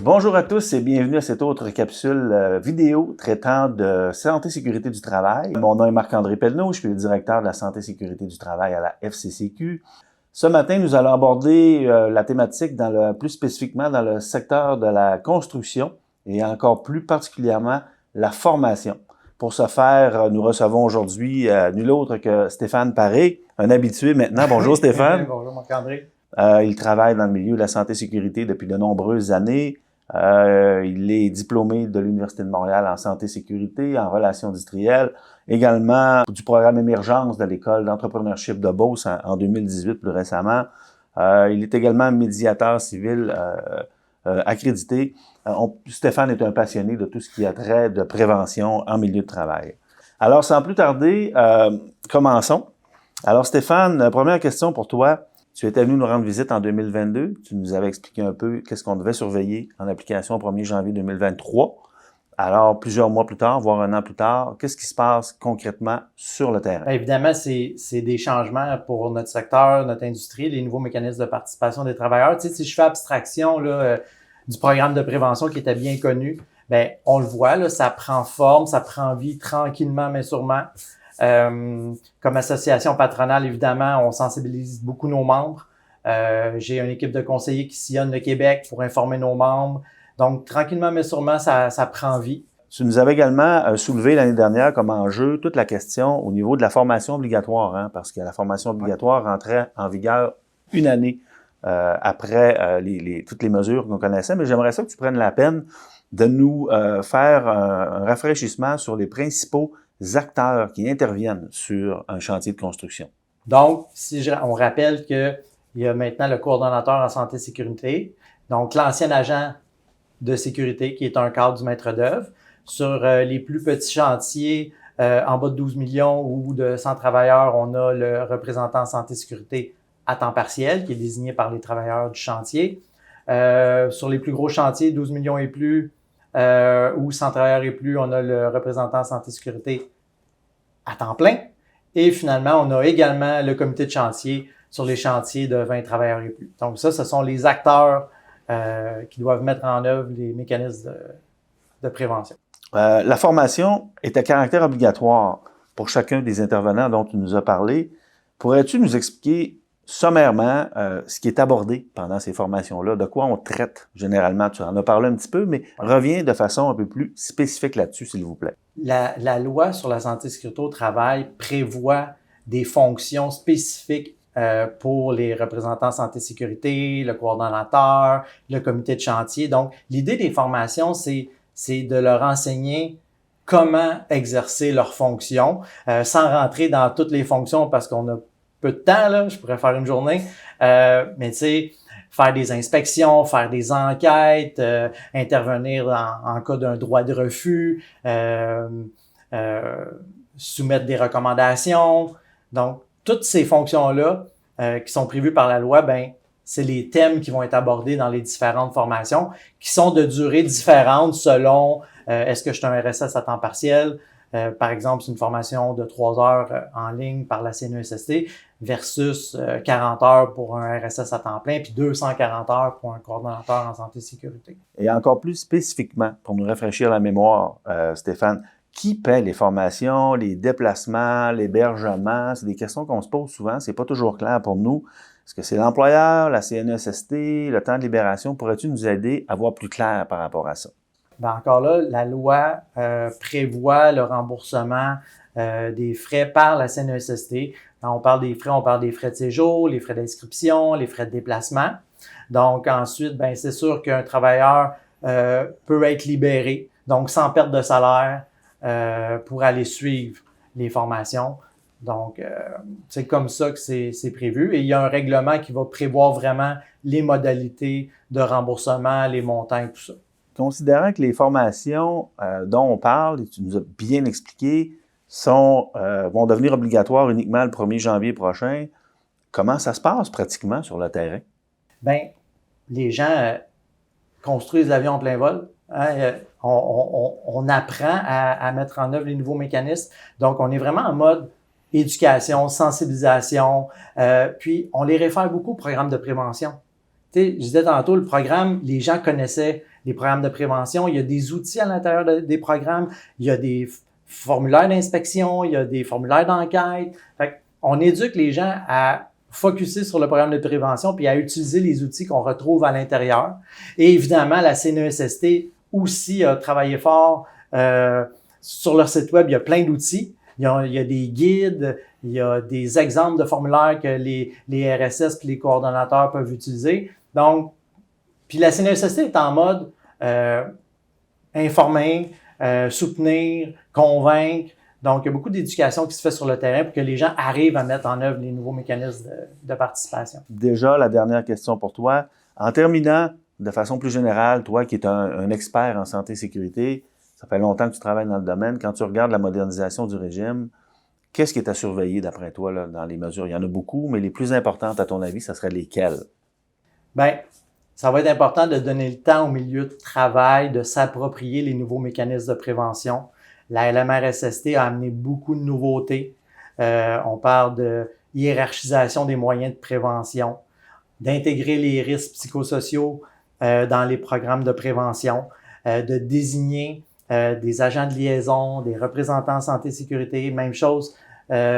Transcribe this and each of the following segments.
Bonjour à tous et bienvenue à cette autre capsule vidéo traitant de santé et sécurité du travail. Mon nom est Marc-André Pelleneau, je suis le directeur de la santé et sécurité du travail à la FCCQ. Ce matin, nous allons aborder la thématique plus spécifiquement dans le secteur de la construction et encore plus particulièrement la formation. Pour ce faire, nous recevons aujourd'hui nul autre que Stéphane Paré, un habitué maintenant. Bonjour Stéphane. Bonjour Marc-André. Il travaille dans le milieu de la santé et sécurité depuis de nombreuses années. Il est diplômé de l'Université de Montréal en santé et sécurité, en relations industrielles, également du programme Émergence de l'École d'entrepreneurship de Beauce en 2018 plus récemment. Il est également médiateur civil accrédité. Stéphane est un passionné de tout ce qui a trait de prévention en milieu de travail. Alors, sans plus tarder, commençons. Alors Stéphane, première question pour toi. Tu étais venu nous rendre visite en 2022. Tu nous avais expliqué un peu qu'est-ce qu'on devait surveiller en application au 1er janvier 2023. Alors, plusieurs mois plus tard, voire un an plus tard, qu'est-ce qui se passe concrètement sur le terrain? Bien, évidemment, c'est des changements pour notre secteur, notre industrie, les nouveaux mécanismes de participation des travailleurs. Tu sais, si je fais abstraction du programme de prévention qui était bien connu, bien, on le voit, là, ça prend forme, ça prend vie tranquillement, mais sûrement. Comme association patronale, évidemment, on sensibilise beaucoup nos membres. J'ai une équipe de conseillers qui sillonne le Québec pour informer nos membres. Donc, tranquillement, mais sûrement, ça prend vie. Tu nous avais également soulevé l'année dernière comme enjeu toute la question au niveau de la formation obligatoire, hein, parce que la formation obligatoire rentrait en vigueur une année après toutes les mesures qu'on connaissait. Mais j'aimerais ça que tu prennes la peine de nous faire un rafraîchissement sur les principaux acteurs qui interviennent sur un chantier de construction. Donc, on rappelle qu'il y a maintenant le coordonnateur en santé et sécurité, donc l'ancien agent de sécurité qui est un cadre du maître d'œuvre. Sur les plus petits chantiers, en bas de 12 millions ou de 100 travailleurs, on a le représentant en santé et sécurité à temps partiel qui est désigné par les travailleurs du chantier. Sur les plus gros chantiers, 12 millions et plus, ou 100 travailleurs et plus, on a le représentant en santé et sécurité à temps plein. Et finalement, on a également le comité de chantier sur les chantiers de 20 travailleurs et plus. Donc ça, ce sont les acteurs qui doivent mettre en œuvre les mécanismes de prévention. La formation est à caractère obligatoire pour chacun des intervenants dont tu nous as parlé. Pourrais-tu nous expliquer sommairement ce qui est abordé pendant ces formations-là, de quoi on traite généralement? Tu en as parlé un petit peu, mais reviens de façon un peu plus spécifique là-dessus, s'il vous plaît. La loi sur la santé et sécurité au travail prévoit des fonctions spécifiques pour les représentants santé et sécurité, le coordonnateur, le comité de chantier. Donc, l'idée des formations, c'est de leur enseigner comment exercer leurs fonctions, sans rentrer dans toutes les fonctions parce qu'on a peu de temps, là, je pourrais faire une journée, mais tu sais, faire des inspections, faire des enquêtes, intervenir en cas d'un droit de refus, soumettre des recommandations. Donc, toutes ces fonctions-là qui sont prévues par la loi, ben, c'est les thèmes qui vont être abordés dans les différentes formations qui sont de durée différente selon est-ce que je suis un RSS à temps partiel, par exemple, c'est une formation de 3 heures en ligne par la CNESST versus 40 heures pour un RSS à temps plein puis 240 heures pour un coordonnateur en santé et sécurité. Et encore plus spécifiquement, pour nous rafraîchir la mémoire, Stéphane, qui paie les formations, les déplacements, l'hébergement? C'est des questions qu'on se pose souvent, c'est pas toujours clair pour nous. Est-ce que c'est l'employeur, la CNESST, le temps de libération? Pourrais-tu nous aider à voir plus clair par rapport à ça? Ben encore là, la loi prévoit le remboursement des frais par la CNESST. Quand on parle des frais de séjour, les frais d'inscription, les frais de déplacement. Donc ensuite, ben c'est sûr qu'un travailleur peut être libéré, donc sans perte de salaire, pour aller suivre les formations. Donc, c'est comme ça que c'est prévu. Et il y a un règlement qui va prévoir vraiment les modalités de remboursement, les montants et tout ça. Considérant que les formations dont on parle, et tu nous as bien expliqué, vont devenir obligatoires uniquement le 1er janvier prochain, comment ça se passe pratiquement sur le terrain? Bien, les gens construisent l'avion en plein vol. Hein? On apprend à mettre en œuvre les nouveaux mécanismes. Donc, on est vraiment en mode éducation, sensibilisation, puis on les réfère beaucoup au programme de prévention. Tu sais, je disais tantôt, le programme, les gens connaissaient des programmes de prévention, il y a des outils à l'intérieur des programmes, il y a des formulaires d'inspection, il y a des formulaires d'enquête. Fait on éduque les gens à focusser sur le programme de prévention puis à utiliser les outils qu'on retrouve à l'intérieur. Et évidemment, la CNESST aussi a travaillé fort sur leur site web. Il y a plein d'outils. Il y a des guides, il y a des exemples de formulaires que les RSS et les coordonnateurs peuvent utiliser. Donc, puis la CNESST est en mode informer, soutenir, convaincre. Donc, il y a beaucoup d'éducation qui se fait sur le terrain pour que les gens arrivent à mettre en œuvre les nouveaux mécanismes de participation. Déjà, la dernière question pour toi. En terminant, de façon plus générale, toi qui es un expert en santé et sécurité, ça fait longtemps que tu travailles dans le domaine. Quand tu regardes la modernisation du régime, qu'est-ce qui est à surveiller d'après toi là, dans les mesures? Il y en a beaucoup, mais les plus importantes, à ton avis, ça serait lesquelles? Bien, ça va être important de donner le temps au milieu de travail de s'approprier les nouveaux mécanismes de prévention. La LMRSST a amené beaucoup de nouveautés. On parle de hiérarchisation des moyens de prévention, d'intégrer les risques psychosociaux dans les programmes de prévention, de désigner des agents de liaison, des représentants en santé et sécurité, même chose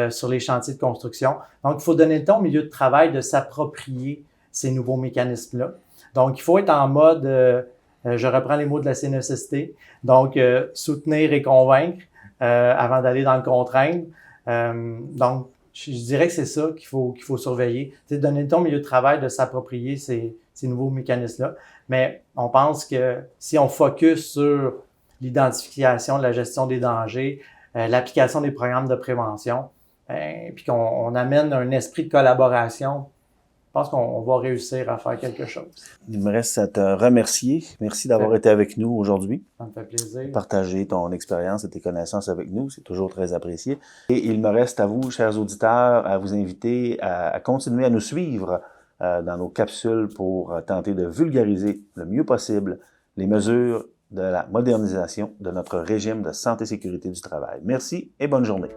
sur les chantiers de construction. Donc, il faut donner le temps au milieu de travail de s'approprier ces nouveaux mécanismes-là. Donc, il faut être en mode, je reprends les mots de la CNESST, donc soutenir et convaincre avant d'aller dans le contraindre. Donc, je dirais que c'est ça qu'il faut surveiller. C'est donner le temps au milieu de travail de s'approprier ces nouveaux mécanismes-là. Mais on pense que si on focus sur l'identification, la gestion des dangers, l'application des programmes de prévention, puis qu'on amène un esprit de collaboration, je pense qu'on va réussir à faire quelque chose. Il me reste à te remercier. Merci d'avoir été avec nous aujourd'hui. Ça me fait plaisir. Partager ton expérience et tes connaissances avec nous, c'est toujours très apprécié. Et il me reste à vous, chers auditeurs, à vous inviter à continuer à nous suivre dans nos capsules pour tenter de vulgariser le mieux possible les mesures de la modernisation de notre régime de santé et sécurité du travail. Merci et bonne journée.